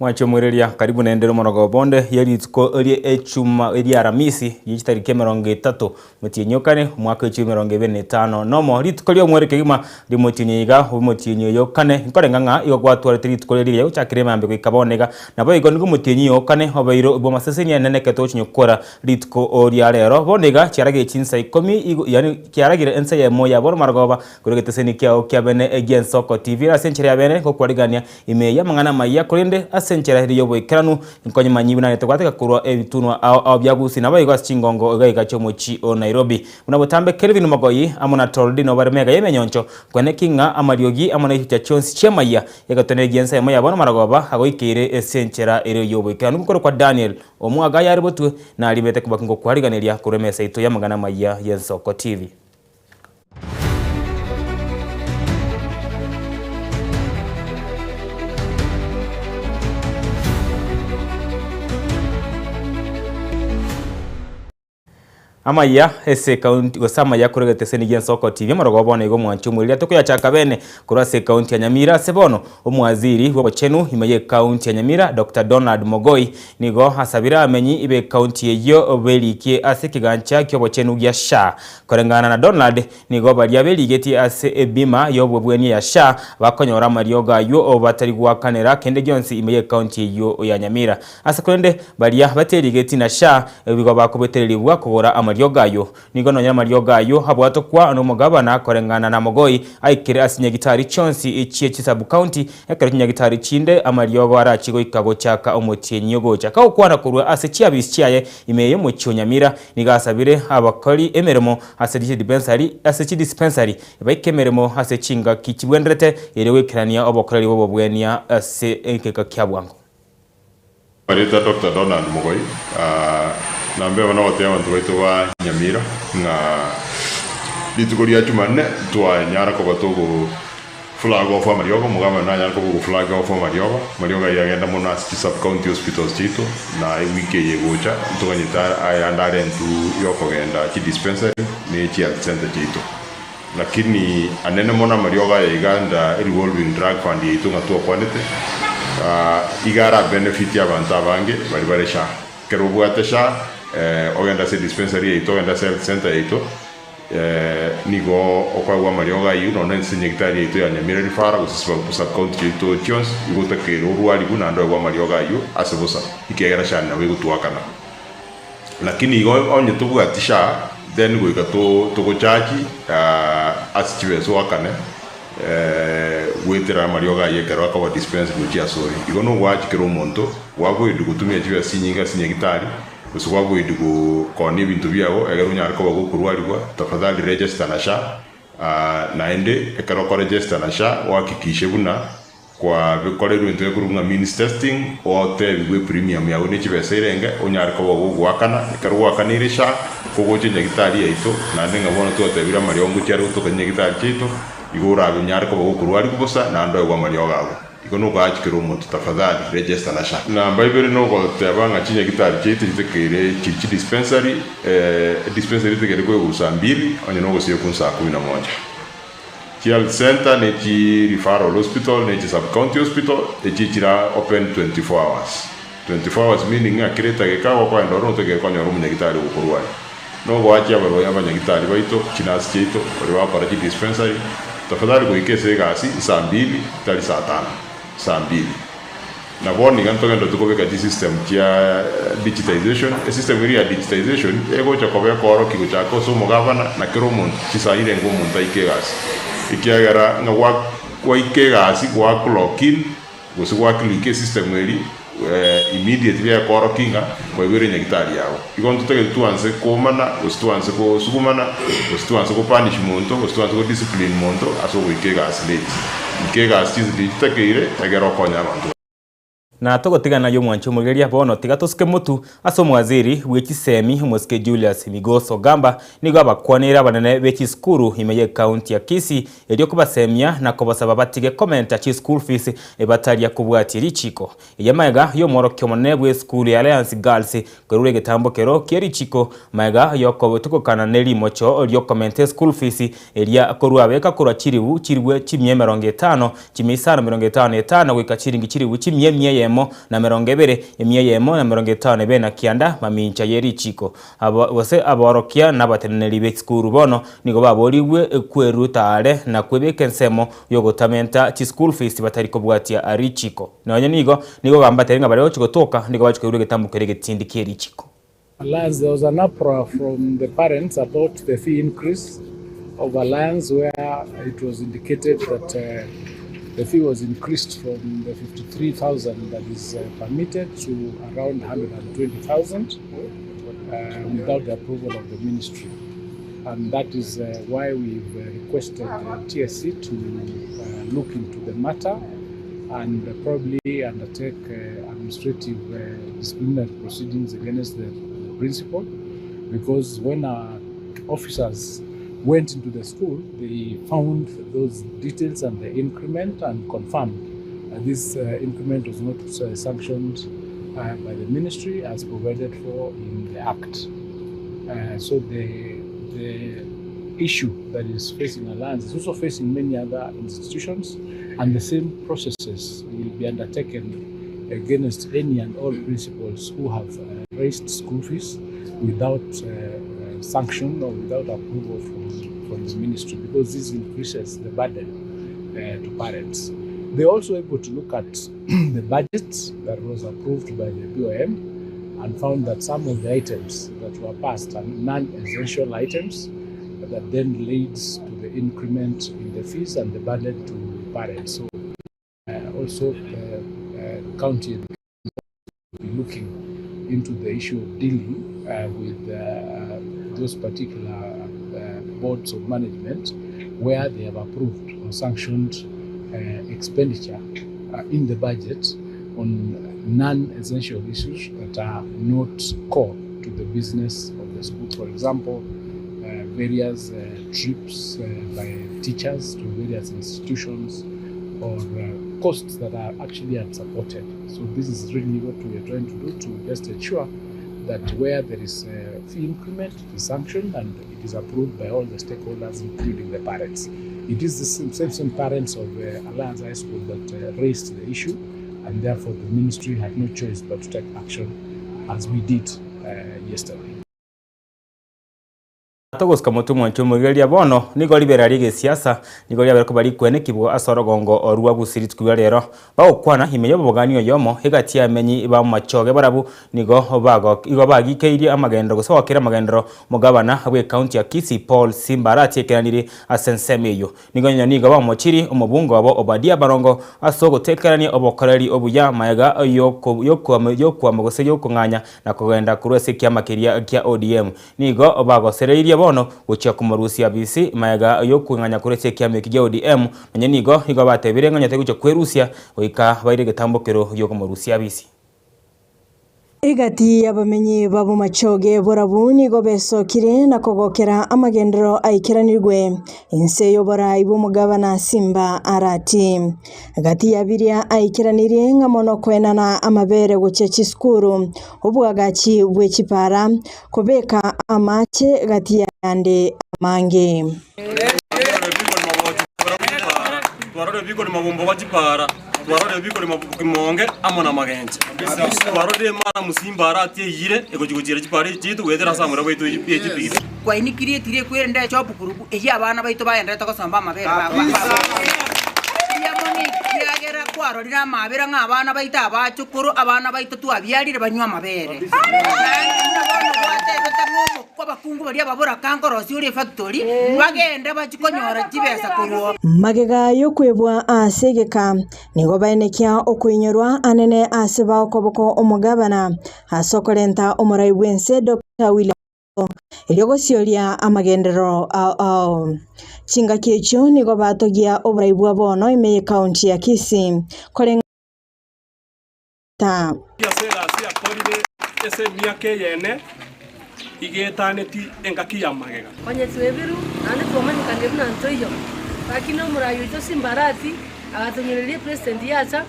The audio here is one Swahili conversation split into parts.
Mwacho mwereria karibu na endero monogo bonde yari tuko eri echuma eri aramisi yitarike 30 mutinyokane mwaka 2025 nomo ritukolio mwereke gima rimutinyiga umutinyi yokane nkorenganga iyo gwatwara ritukolio yo chakire mambe kwikabonega nabo igo nigo mutinyi yokane obairo bo maseseni yaneneke tochinyokora rituko oria rero bonega cyarage chinsa 10 yani cyaragire ensa ya moya boro margoba kurege seni kyao kyabene against Soko TV asenchere yabene ko kwarigania imeya mangana maya kurinde asenchere hiriyo boikranu inkonye manyibu na netwateka kurwa ebitunwa au byagusi nabo igo chingongo gaiga chomochi o Nairobi unabotambe Kelvin Magoyi amona toldi no barmega yemenyoncho kwene kinga amariogi amona hicha chonsi chemaya yagatone gensa ya moya boro margoba agoikire esenchera hiriyo boikranu kukoro kwa Daniel omwaga yaribotwe na alibete kubakingo kwariganiria kuremesa ito ya magana maya ya Soko TV. Amaya ese county gosama ya kurega teseni gen Soko TV morogo bona igo mwanchu muri atoko ya chakabene kurase county ya Nyamira sebono omwaziri w'Obochenu imaye county ya Nyamira Dr. Donald Mogoi nigo hasabira amenyi ibe county eyo obelike ase kigancha ky'Obochenu gya SHA korengana na Donald nigo bali abeligeti ase ebima yobobweni ya SHA bakonyora marioga yo obatari gwakanera kende gyonsi imaye county eyo ya Nyamira ase kwende bali abaterigeti na SHA bigo bakobetereribwa kugora yogayo nigo no nyamayogayo habwato kwa no mugabana korengana na Mogoi aikire asinya gitari chonsi ichie chisabu county ekare nya gitari chinde amaryogo arachigo ikago chaka omotienyi yogo chaka ukwana kurwa ase chiabischiaye imeye mu Nyamira nigasabire abakori emeremo ase dispensary baikemeremo ase chinga kichibwendrete yerewe kirania obokoreri bobobwenia ase ekeka kyabwango Marita Dr. Donald Mogoi nambe wana wote abantu baitu wa Nyamira nga litukoria chumane twa nyara ko batogo flag of Mariogo mugama na nyara ko flag of Mariogo yagenda mona sub county hospitals chito na wike yegocha tuganyita ayandare ntu yokogenda chi dispensary ni chi center chito lakini anene mona Mariogo yaganda revolving drug fund yito ngatu kwanete igara benefit ya bantabange bari baresha kerubu atesha ogenda se dispensary ito ogenda se center ito nigo okwa Marioga yuno nense nyektari ito ya Nyamira rifara kusa county ito chons igota ke ruwali kuna ndo wa Marioga yu asebusa ikegera shana we gutuakana lakini igo onye tubu atisha then go ikato to chaji asichiwe so akane wetera Marioga yekera kwa dispensary kuchia sori igo no wachi kero monto wabo idugutumia chiwa sinyegitari usubabo idugo koni bintu byabo egero nyarko bago kurwarirwa tafadhali register na SHA naende ekero ko register na SHA wakikishe buna kwa bikorero into kurunga means testing ote bigwe premium yawe ne chibeserenge onyarko bago gwakana ekero wakanire SHA kogoche nyagitari yaito nande ngabona tutebira Mariongo cyari utokanye gitari cyito igora nyarko bago kurwarirwa bosa nando egwa Marioga ikono kwa achikero umuntu tafadhali register na SHA na baibere no ko tabanga chinya gitari chete tekere chichi dispensary tekere ko usa 2 onye no gosiyo kunsa 11 Child center ne chi referral hospital ne chi sub county hospital chira open 24 hours meaning akireta gekawa kwa ndoro tege kwa nyoru munya gitari ukurwari no go achi abaro yabanya gitari baito chinas chito ori wa para chi dispensary tafadhali ko ikese gasi saa 2 tali saa 5 saa 2 na boni ganto ngendo tukobeka di system ya digitization system ya digitization ego chakobe koro kigo chako so mugabana na kero mun chisaire ngo mun taike gas ikiagara nga wa ike gas kwa clockin go so wa click system eri immediately ya koro kinga kwa ibere nyagitari yao igonto tege tuanze komana tuanze ko sugumana tuanze ko punishment tuanze ko discipline monto aso go ike gas late ike gas chizi tekere egero konya bantu na togotigana yo mwancho mugeria bono tigatoske mutu aso mwaziri w'ekisemi Muske Julius Migoso gamba nigo abakwanira banene b'eki skuru imeye county ya Kisii elyo kubasemya na kubasaba batige comment chi school fees ebatalia kubwatira ichiko yamaga yo morokyo monene bwe school ya Alliance Girls kurure getambokero keri chiko maga yokobo tukokana neli mocho lyo comment school fees elia korwa beka korwa chiribu chirwe chimye 50 chimisana 55 gwika chiringi chiribu chimye yemo na 20 emia yemo na 50 na kianda mamincha yerichiko wase aborokia n'abateneri b'ekuru bono nigo baboriwe kwerutare na kwebeka ensemo yo gotamenta chi school fees batari kubwatia arichiko nonye nigo gambateri ngabare chigotoka nigo bachikure getambukere getindike erichiko. Alliance, there was an uproar from the parents about the fee increase of Alliance, where it was indicated that the fee was increased from the 53,000 that is permitted to around 120,000 without the approval of the ministry. And that is why we've requested TSC to look into the matter and probably undertake administrative disciplinary proceedings against the principal, because when our officers went into the school, they found those details and the increment and confirmed this increment was not sanctioned by the ministry as provided for in the Act. So the issue that is facing Alliance is also facing many other institutions, and the same processes will be undertaken against any and all principals who have raised school fees without sanction or without approval from the ministry, because this increases the burden to parents. They are also able to look at the budget that was approved by the BOM and found that some of the items that were passed are non-essential items that then leads to the increment in the fees and the burden to parents. So also county will be looking into the issue of dealing with those particular boards of management where they have approved or sanctioned expenditure in the budget on non-essential issues that are not core to the business of the school. For example, various trips by teachers to various institutions, or costs that are actually unsupported. So this is really what we are trying to do, to just ensure that where there is a fee increment, it is sanctioned and it is approved by all the stakeholders, including the parents. It is the same parents of Alliance High School that raised the issue, and therefore the ministry had no choice but to take action as we did yesterday. Togoska mutumwa nchumugeria bono nigo libera lige siasa nigo lyabera ko bari kwene kibo asorogongo oruwa gusiri twiwa rero bagokwana himeyo boganio yomo hegati amenyi ba machoge barabu nigo bago igo bagikeirie amagendero gusokera amagendero mugabana bwe county ya Kisii Paul Simbarati ekeranire asensemeyo nigo nyanigo ba mochiri umubungo abo Obadia Barongo asogotekerani obokoreri obuya mayaga yoko amagose yokunganya na kugenda kurwese kyamakeria kya ODM nigo bagosereirie bono ucha kumarusia BC mayaga yokwinganya kuretse kyame kijya ODM nanye nigo batebire nganya tegucha kwerusia oika baire getambokero yo kumarusia BC igati abamenyi babu machoge borabu nigo besokire na kogokera amagendero aikiranirwe inse yobora ibu mugabana Simba Arati agati yabiria aikiranire ngamono kwenana amabere gucechi skuru ubwagachi bwechipara kubeka amache gati yande mange twarore biko ni mabombo bachipara twarore biko ni mabukimonge amona magenje twarore mara Musimba Arati yire egojigojira chipara chitu wethera samura baitu yipigire kwa ini kirie kwenda chopu kurubu eya abana baitu bayenda tokosamba amabere baba yamoni kiragera kwarorira amabere ng'abana baita abachukuru abana baitu twabyarire banywa amabere bakungu bari ababura kankorosi uri factory bagenda bakikonyora kibesa kuruo magega yokwebwa asegeka nigo baenekia okuinyorwa anene aseba okoboko omugabana asokolenta omuraibwense Dr. William Eliogosyoria amagendero chinga kyecho nigo batogia obraibwa bono ime county ya Kisii kolenga ta yasera sia korire ese miake yene igetaneti engaki ya magega onye twebiru ane twomani kandebu na ntoyo lakini omurayo ito Simba Arati agatonyerera president yacha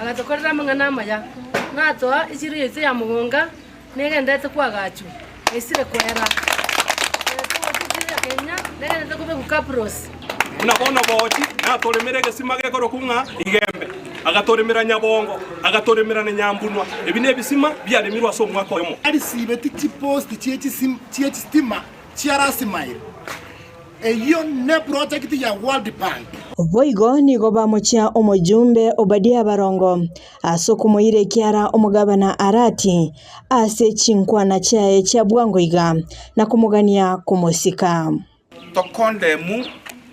agatokorera mangana maya natoa ichiro yete ya mugonga negendete kwagachu esire kwera Kenya negendete kube ku Kapros unabona bochi na tolemerege simage koro kunga igembe agatoremera Nyabongo agatoremera na Nyambunwa ebine ebisima byaremirwa so mwaka oyo ari sibeti chipost chiye stima chiarasimaire eyo ne project ya World Bank Boigo nigo bamuchia omujumbe Obadia Barongo asokumuire kiara omugabana Arati ase chinkwana chae cha Bwangoiga na kumugania kumusika tokonde mu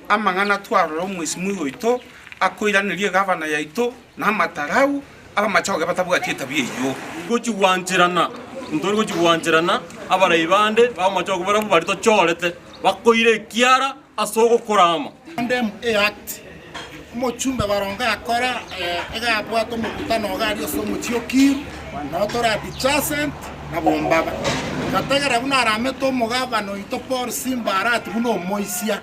amangana twaro mwisimu hoito akoiranirie gavana yaito na matarau aba machoge batabuga tietabiye yo gochiwanjirana ndori gochiwanjirana abarayibande ba machoge barafu barito chorete bakoire kiara asogo korama ndem act mochumbe Baronga akora ega bwato mukutano gari so muchiokiru na otora adjacent na bombaba kategera buna arameto mugabano itopor Simba Arati buno moisia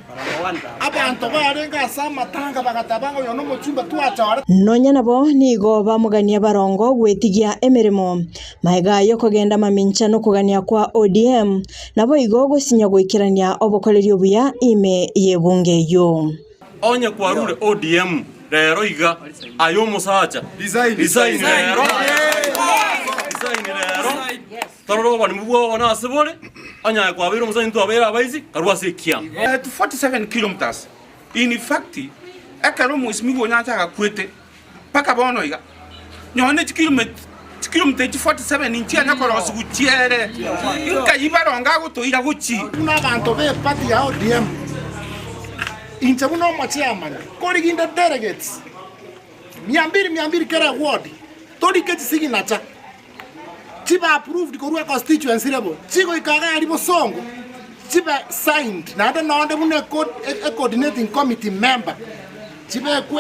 abantu barenga sama tanga bagatabanga yo no mochumbe twachara nonya nabo nigo bamugania Barongo gwetigia emirimo maiga yo kugenda mamincha no kugania kwa ODM nabo igo gusinya gwikirania obokolerio buya ime yebunge yo onye kwarure ODM rero iga ayo musacha design rero Toro bani mubo wana asibole anya kwa biro musanyi to abera abaisi karwa sekia 47 kilometers in fact akaro mwisimu wonya cha kwete paka bono iga nyone kilometer 47 inchi anya koro sugutiere inka yibaronga gutoira guchi una bantu be party ya ODM incha buno machiaman koriginda delegates 200 kera ward tori keti signature chiba approved korua constituency level chigo ikaga aribo songo chiba signed na anda nonde mune coordinating committee member chiba ku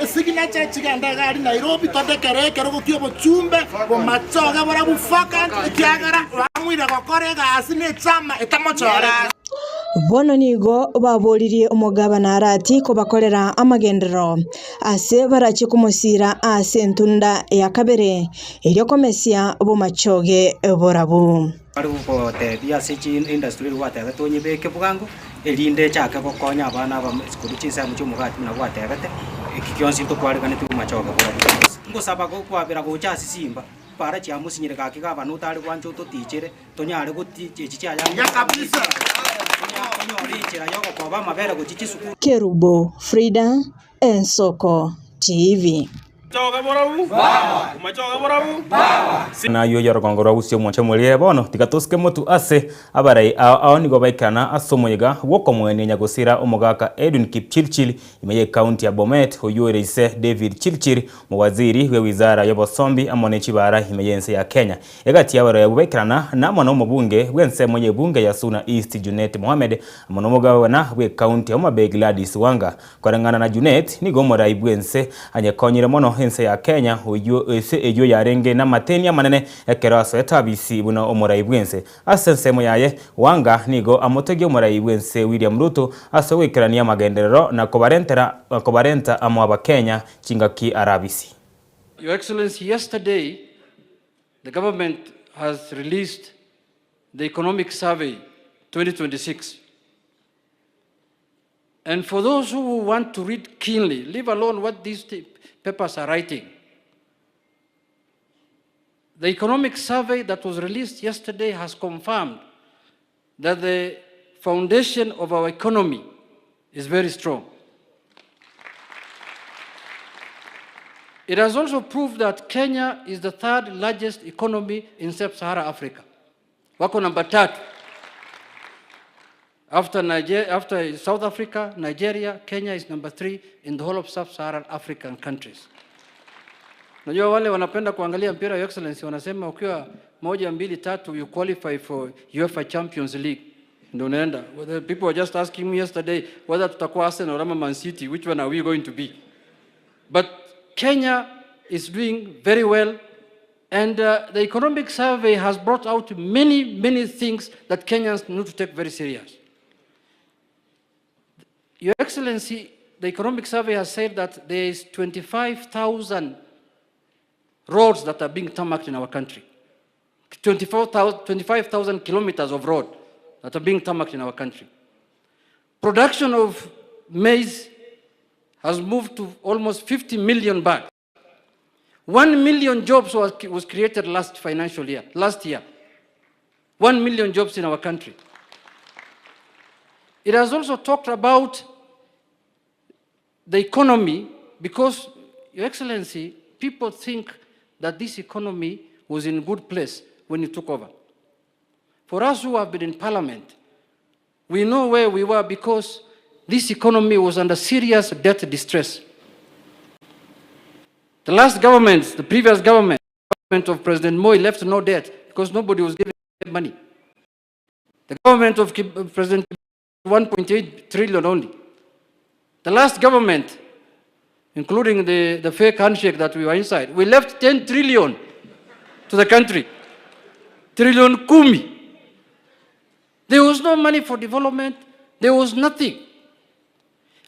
signature chiganda gari Nairobi tondekere kero gokio bochumbe bo machoga bara bufaka kiagara amwira gokorega asine chama etamochora Bono nigo babolirie omugabana Arati ko bakolera amagendero ase barachi kumusira ase ntunda ya kabere iryo komesia bo machoge borabu ari ko te dia sechi industry wate gatonye beke bugango elinde chake gokonya abana ba skuru chisa mu cyumugati na wate gate ikikionsi to kwari kane tu machoge borabu ngo saba ko kwabera go chasi simba para cha musinyire kake ka banu tari kwancho to tichere to nyare go tiche cha ya kabisa Kerubo Frida Ensoko TV na yo yarogongora usio mwacha mulie bono tikatoske mutu ase abarai ao nigo baikana asomoyega woko mwene nyagosira omugaka Edwin Kipchirchir imeye county ya Bomet oyore ise David Chirchir muwaziri we wizara y'obosombi amone chibara imeyense ya Kenya egati abarai baikana na mwana omubunge wense mwenye bunge ya Suna East Junet Mohamed amono mugabana we county ya Mabeg Gladys Wanga korangana na Junet nigo morai bwense anyekonyire mono hense ya Kenya ejo yarenge na matenia manene ekeraso etabisi buna omorai bwense asensemo yaye Wanga nigo amotege omorai bwense William Ruto asowekirania magenderero na kobarenta amo aba Kenya chingaki arabisi. Your Excellency, yesterday the government has released the Economic Survey 2026. And for those who want to read keenly, leave alone what these papers are writing. The economic survey that was released yesterday has confirmed that the foundation of our economy is very strong. It has also proved that Kenya is the third largest economy in sub-Saharan Africa. Wako number 3. After South Africa, Nigeria, Kenya is number 3 in the whole of sub-Saharan African countries. Najua wale wanapenda kuangalia mpira, Your Excellency, wanasema ukiwa 1, 2, 3 you qualify for UEFA Champions League. Ndio unaenda. People were just asking me yesterday whether tutakuwa Arsenal or Man City, which one are we going to be? But Kenya is doing very well, and the economic survey has brought out many things that Kenyans need to take very serious. Your Excellency, the economic survey has said that there is 25,000 roads that are being tarmacked in our country. 25,000 kilometers of road that are being tarmacked in our country. Production of maize has moved to almost 50 million bags. 1 million jobs was created last year. 1 million jobs in our country. It has also talked about the economy because, Your Excellency, people think that this economy was in a good place when you took over. For us who have been in parliament, we know where we were because this economy was under serious debt distress. The last government, the previous government of President Moi left no debt because nobody was giving money. The government of President 1.8 trillion only. The last government, including the fake handshake that we were inside, we left 10 trillion to the country. Trillion kumi. There was no money for development. There was nothing.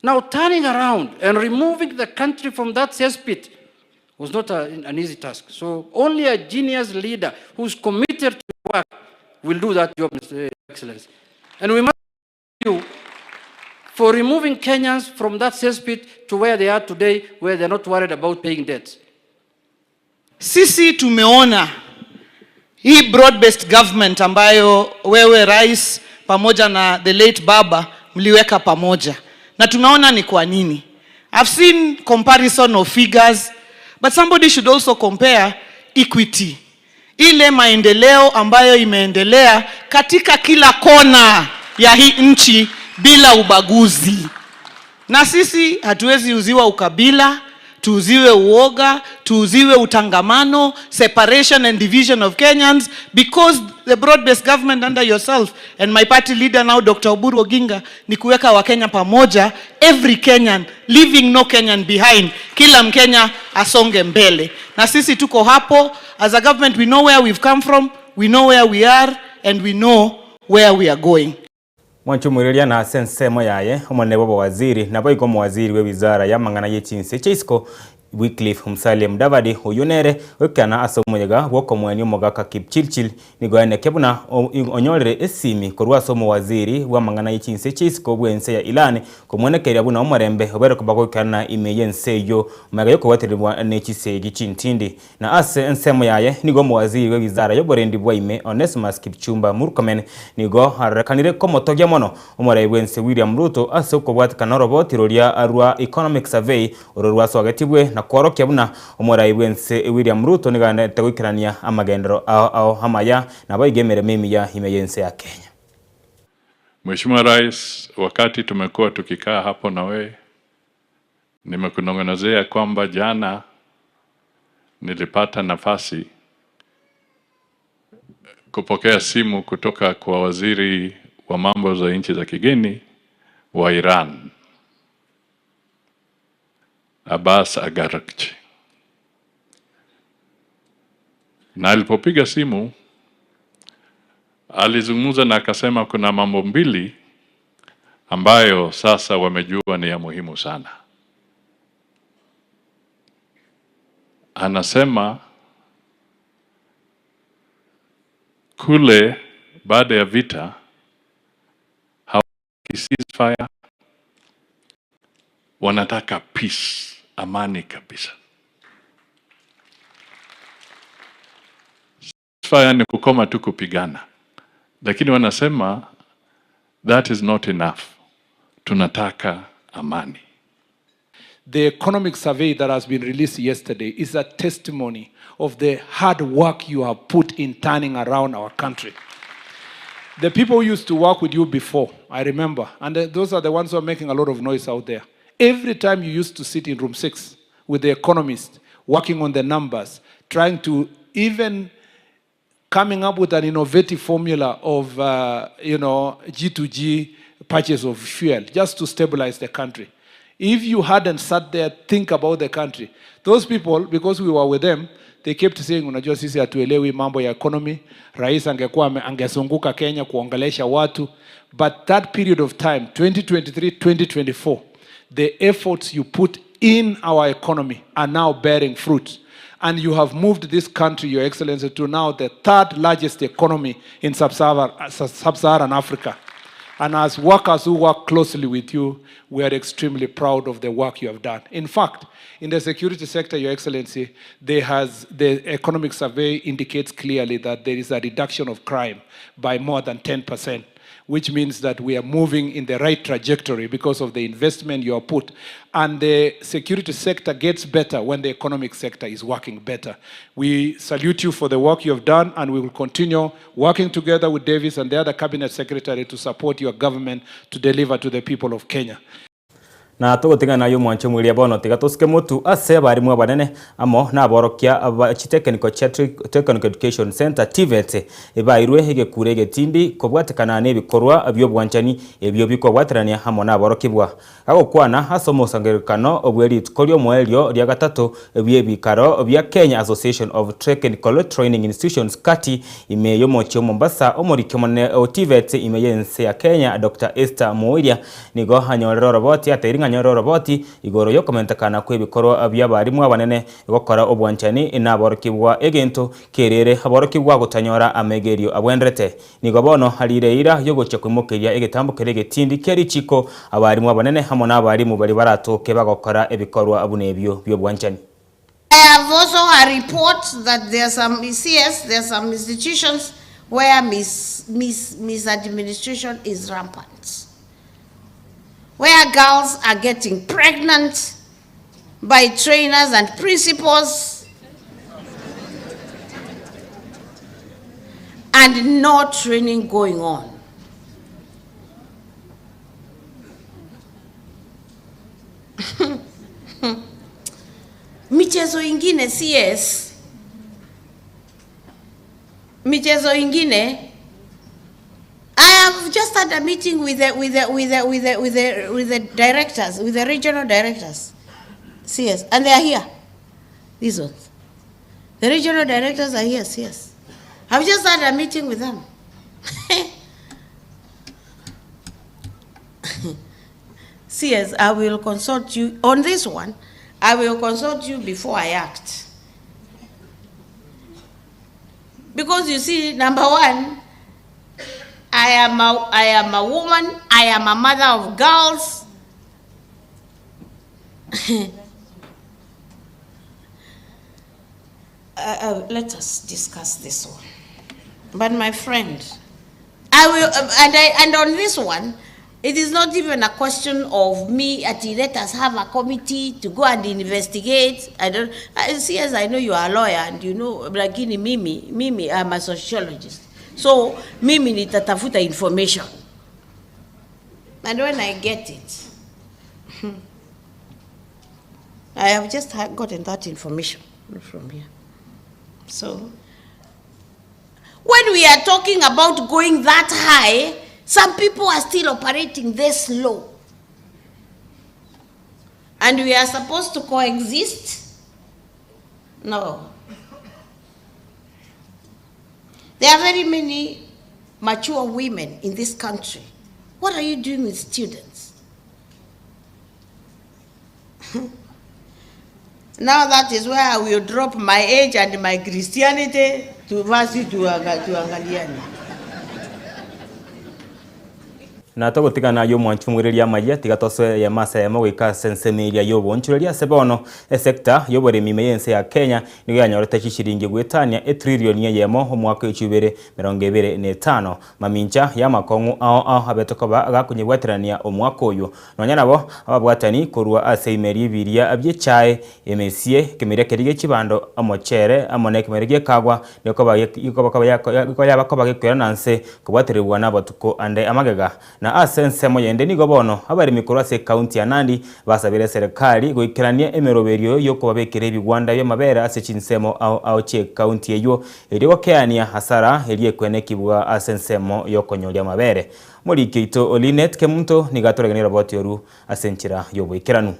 Now turning around and removing the country from that cesspit was not an easy task. So only a genius leader who's committed to work will do that job, Mr. Excellency. And we must thank you for removing Kenyans from that cesspit to where they are today, where they're not worried about paying debts. Sisi tumeona hii broad-based government ambayo wewe rais pamoja na the late baba mliweka pamoja. Na tumeona ni kwa nini. I've seen comparison of figures, but somebody should also compare equity. Ile maendeleo ambayo imeendelea katika kila kona ya hii nchi bila ubaguzi. Na sisi hatuwezi uziwa ukabila, tuuziwe uoga, tuuziwe utangamano, separation and division of Kenyans, because the broad-based government under yourself and my party leader now, Dr. Oburu Oginga, ni kuweka wa Kenya pamoja, every Kenyan, leaving no Kenyan behind, kila Mkenya asonge mbele. Na sisi tuko hapo, as a government we know where we've come from, we know where we are, and we know where we are going. Mwanchumuliria na sensemo yaye omone baba waziri nabo iko waziri we wizara ya mangana yechinse Chisco Wycliffe Musalia Mudavadi uyunere wekana asomuyega woko mwenyu mogaka Kipchirchir nigwane kebuna onyolere esimi korwa somo waziri wa mangana yechinse Chisco bwense ya ilane komwonekera buna omorembe obere kubako kana imeyense yo maga yoko watirwa nechisegi chintindi na ase ensemo yaye nigo waziri we wizara yo borendi bwaime Onesimus Kipchumba Murkomen nigo harakanire komotogya mono omore bwense William Ruto ase ukobwat kanorobo tirolia arwa economic survey ororwa swagatibwe na kworokia buna omora bwense William Ruto nigane tegwikirania amagendero ao hamaya na baigemere mimi ya imeyense ya Kenya. Mheshimiwa Rais, wakati tumekuwa tukikaa hapo na wewe, nimekunong'onezea kwamba jana nilipata nafasi kupokea simu kutoka kwa waziri wa mambo za nchi za kigeni wa Iran, Abbas Araghchi. Na alipopiga simu alizungumza na akasema kuna mambo mbili ambayo sasa wamejua ni ya muhimu sana. Anasema kule baada ya vita hawataki ceasefire, wanataka peace, amani kabisa. Ceasefire ni kukoma tu kupigana, lakini wanasema that is not enough. Tunataka amani. The economic survey that has been released yesterday is a testimony of the hard work you have put in turning around our country. The people who used to work with you before, I remember, and those are the ones who are making a lot of noise out there. Every time you used to sit in room 6 with the economists, working on the numbers, trying to even coming up with an innovative formula of, G2G purchase of fuel, just to stabilize the country. If you hadn't sat there, think about the country. Those people, because we were with them, they kept saying, unajua sisi hatuelewi mambo ya economy, rais angekuwa angezunguka Kenya kuongelesha watu. But that period of time, 2023, 2024, the efforts you put in our economy are now bearing fruit. And you have moved this country, Your Excellency, to now the third largest economy in sub-Saharan Africa. And as workers who work closely with you, we are extremely proud of the work you have done. In fact, in the security sector, Your Excellency, the economic survey indicates clearly that there is a reduction of crime by more than 10%, which means that we are moving in the right trajectory because of the investment you have put. And the security sector gets better when the economic sector is working better. We salute you for the work you have done, and we will continue working together with Davis and the other cabinet secretary to support your government to deliver to the people of Kenya. Na tugutigana yo mwancho mwili abono tigatuske mutu ase barimu abanene amo na borokia technical technical education center TVET ibairwe hege kurege timbi kobwatekana ne bikorwa abyo bwanchani ebyo bikobwaterania hamo na borokibwa ago kwana asomo sangerikano obweli tukolyo mwelyo lya gatatu ebye bikaro bya Kenya Association of Technical Training Institutions kati imeyo mocho Mombasa omorikemone TVET imeyense ya Kenya Dr. Esther Muiria nigo hanyorero roboti ateringa nyoro roboti igoro yo komentakana kwe bikoro by'abarimu abanene gokora obwanchani inaborokibwa egento kerere haborokibwa gutanyora amegerio abwendrete nigo bono halireira yo goche kwimukiria egetambo kerege tindi keri chiko abarimu abanene hamo n'abarimu bari baratoke bagokora ebikorwa abunebyo by'obwanchani. I have also a report that there are some CS, there are some institutions where misadministration is rampant, where girls are getting pregnant by trainers and principals and no training going on. Michezo ingine CS, michezo ingine, I have just had a meeting with the directors, with the regional directors, CS, and they are here. These ones, the regional directors are here. CS, I've just had a meeting with them. CS, I will consult you on this one. I will consult you before I act. Because you see, number one, I am a woman, I am a mother of girls. Let us discuss this one. But my friend, I will, and on this one, it is not even a question of me. Let us have a committee to go and investigate. CS, I know you are a lawyer, and you know, lakini mimi, I'm a sociologist. So, mimi nitatafuta information. And when I get it, I have just gotten that information from here. So, when we are talking about going that high, some people are still operating this low. And we are supposed to coexist? No. There are very many mature women in this country. What are you doing with students? Now that is where I will drop my age and my Christianity to angaliani. Na tugutigana yo mwanchumuriria maya tigatoswe ya masa ya mwika sensemeria yo bonchuria sebono sector yo boremi meyense ya Kenya nigo yanyorete chishiringi gwetania etrilioni yemo mwaka 2025 mamincha ya makongu ao abetokoba agakunyegwaterania omwaka uyu nonya nabo ababwatani kurwa aseimeri biria abyechae emesie kemeria kerige kibando amochere amone kemeria kagwa niko yabakoba gekwerananse kubwateribwa nabatuko ande amagega na asense moyende nigo bono abari mikoro ase county ya Nandi basabire serikali goikirania emeroberio yo kubabekere ebigwanda by'amabera ase chinsemo ao che county eyo eriwo keania hasara eliekwenekibwa asensemo yo konyolia mabere muri kito Olinet Kemunto nigatore roboti yoru asenchira yo boikiranu.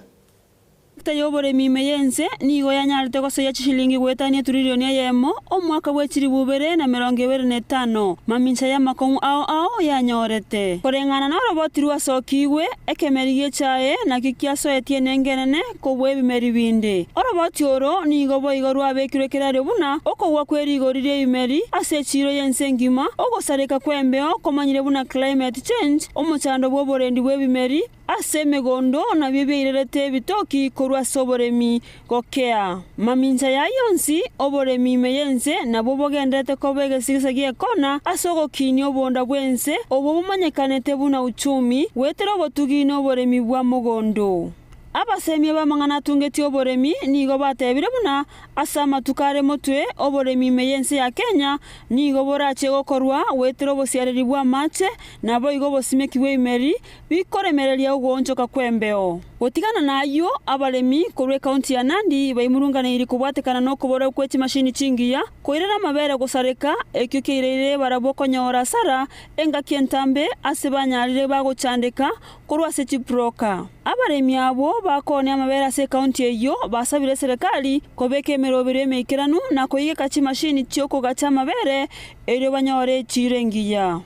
Tayoboremi meyense nigo yanyarite goseya chilingi gwetania trilioni yemo omwaka bwechiri bubere na 2025 mamincha ya makongu ao yanyorete korengana na roboti rwasokiwe ekemerigie chae na kikiasoetie nengenene kobwe bimeri binde oroboti oro nigo boigo rwabekirwe kirare buna okogwa kwerigoririe imeri ase chiro yense ngima ogosareka kwembeo komanyire buna climate change omochando bwoborendi bwebimeri ase megondo na bibirerete bitoki korwa soboremi gokea mamincha ya yonsi oboremi meyense na bobogendete kobege sigisagie kona asogo kinyo obonda bwense obo bumanyekanete buna uchumi wetero botugino oboremi bwa mogondo abasemi bamangana tungeti oboremi nigo batebire buna asama tukare motwe oboremi meyense ya Kenya nigo borache gokorwa wetero bosiareri bwa mache nabo igo bosimeki bw'imeri bikoremereria ugonjoka kwembeo gotigana nayo abaremi korwe county ya Nandi baimurungana iri kubwatekana no kubora kwechi mashini chingiya koirera mabere gosareka ekyo kireire barabokonyora sara enga kentambe asebanyarire bagochandeka korwa sechi broker abaremi abo bakone amabere ase county eyo basabire serikali kobeke merobere meikiranu na koige kachi mashini chioko gacha mabere ero banyore chirengiya.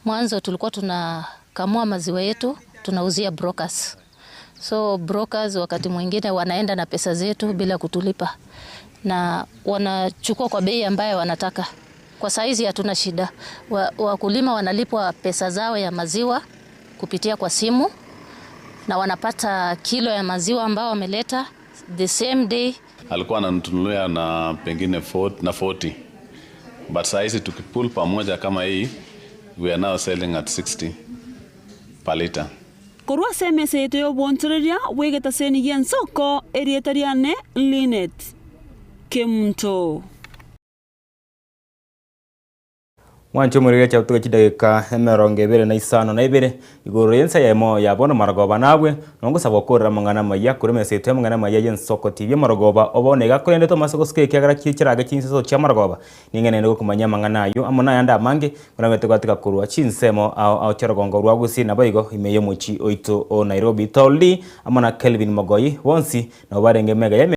Mwanzo tulikuwa tunakamua maziwa yetu tunauzia brokers. So brokers wakati mwingine wanaenda na pesa zetu bila kutulipa na wanachukua kwa bei ambayo wanataka. Kwa saizi hatuna shida. Wakulima wanalipwa pesa zao ya maziwa kupitia kwa simu na wanapata kilo ya maziwa ambao wameleta the same day. Alikuwa anatununulia na pengine 40 but saizi tukipull pamoja kama hii we are now selling at 60 per liter. Korwa semese yetu yo bontereria wegeta senigia soko erietariane Linet Kemto. Wancho muriga cha utuga chidagika 25 na ibere igoro yensa yemo yabono maragoba nabwe nongo sabokora mangana maya kuri meseto ya mangana maya yensoko TV maragoba obonega kurende to masoko ske kyagara kiraga kinseso cha maragoba ningene nego kumanya mangana yo amona yanda mange kuna mete kwatika kurwa chinsemo au charagongo rwagusi nabayigo imeyo muchi oito o Nairobi tolli amona Kelvin Mogoyi wonsi na barenge mega yeme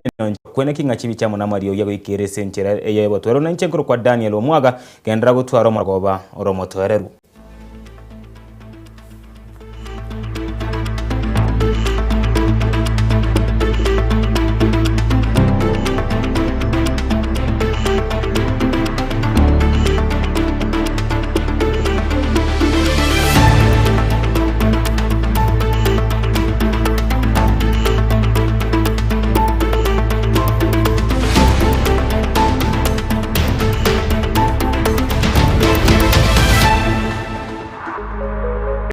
kwene kinga chibi cha mona Mario yago ikere senchera eyebo twero na nchenkuru kwa Daniel Omwaga gendra gutwaro maragoba oromotoereru.